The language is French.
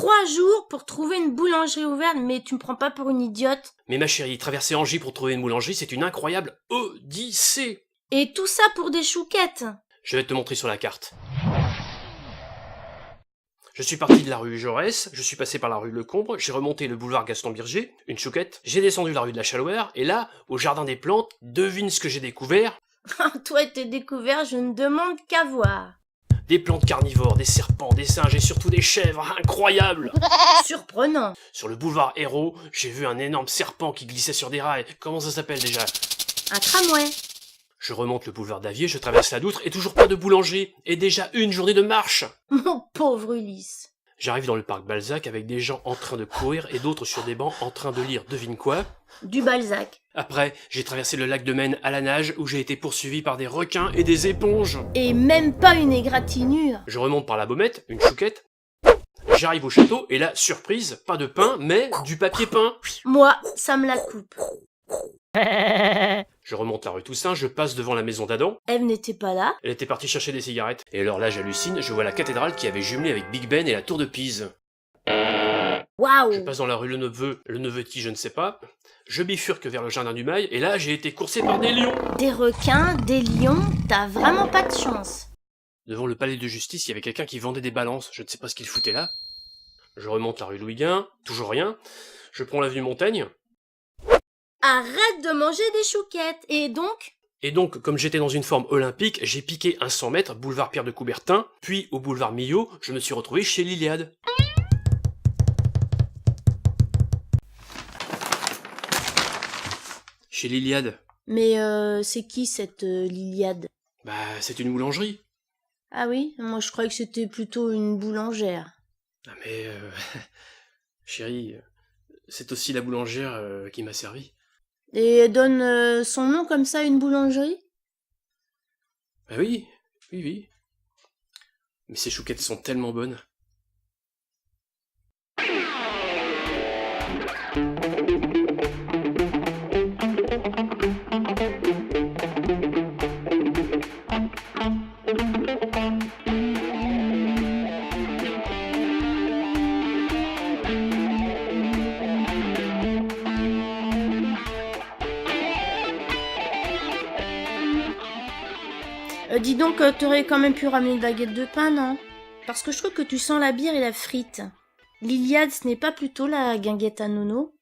3 jours pour trouver une boulangerie ouverte, mais tu me prends pas pour une idiote? Mais ma chérie, traverser Angy pour trouver une boulangerie, c'est une incroyable odyssée. Et tout ça pour des chouquettes? Je vais te montrer sur la carte. Je suis parti de la rue Jaurès, je suis passé par la rue Lecombre, j'ai remonté le boulevard Gaston-Birger, une chouquette, j'ai descendu la rue de la Chalouère, et là, au jardin des plantes, devine ce que j'ai découvert. Toi et tes découvertes, je ne demande qu'à voir. Des plantes carnivores, des serpents, des singes et surtout des chèvres, incroyables. Surprenant. Sur le boulevard Hérault, j'ai vu un énorme serpent qui glissait sur des rails. Comment ça s'appelle déjà? Un tramway. Je remonte le boulevard d'Avier, je traverse la Doutre et toujours pas de boulanger. Et déjà une journée de marche. Mon pauvre Ulysse. J'arrive dans le parc Balzac avec des gens en train de courir et d'autres sur des bancs en train de lire devine quoi. Du Balzac. Après, j'ai traversé le lac de Maine à la nage où j'ai été poursuivi par des requins et des éponges. Et même pas une égratignure. Je remonte par la Baumette, une chouquette. J'arrive au château et là, surprise, pas de pain, mais du papier peint. Moi, ça me la coupe. Je remonte la rue Toussaint, je passe devant la maison d'Adam. Ève n'était pas là. Elle était partie chercher des cigarettes. Et alors là, j'hallucine, je vois la cathédrale qui avait jumelé avec Big Ben et la tour de Pise. Waouh. Je passe dans la rue Le Neveu de qui je ne sais pas. Je bifurque vers le jardin du Mail, et là, j'ai été coursé par des lions. Des requins, des lions, t'as vraiment pas de chance. Devant le palais de justice, il y avait quelqu'un qui vendait des balances, je ne sais pas ce qu'il foutait là. Je remonte la rue Louis Guin, toujours rien. Je prends l'avenue Montaigne. Arrête de manger des chouquettes. Et donc, Comme j'étais dans une forme olympique, j'ai piqué un 100 mètres, boulevard Pierre de Coubertin, puis au boulevard Millau, je me suis retrouvé chez l'Iliade. Chez l'Iliade. Mais c'est qui cette Liliade? Bah, c'est une boulangerie. Ah oui, moi je croyais que c'était plutôt une boulangère. Ah mais, chérie, c'est aussi la boulangère qui m'a servi. Et elle donne son nom comme ça à une boulangerie? Bah oui, oui. Mais ces chouquettes sont tellement bonnes. Dis donc, t'aurais quand même pu ramener une baguette de pain, non? Parce que je trouve que tu sens la bière et la frite. L'Iliade, ce n'est pas plutôt la guinguette à nono?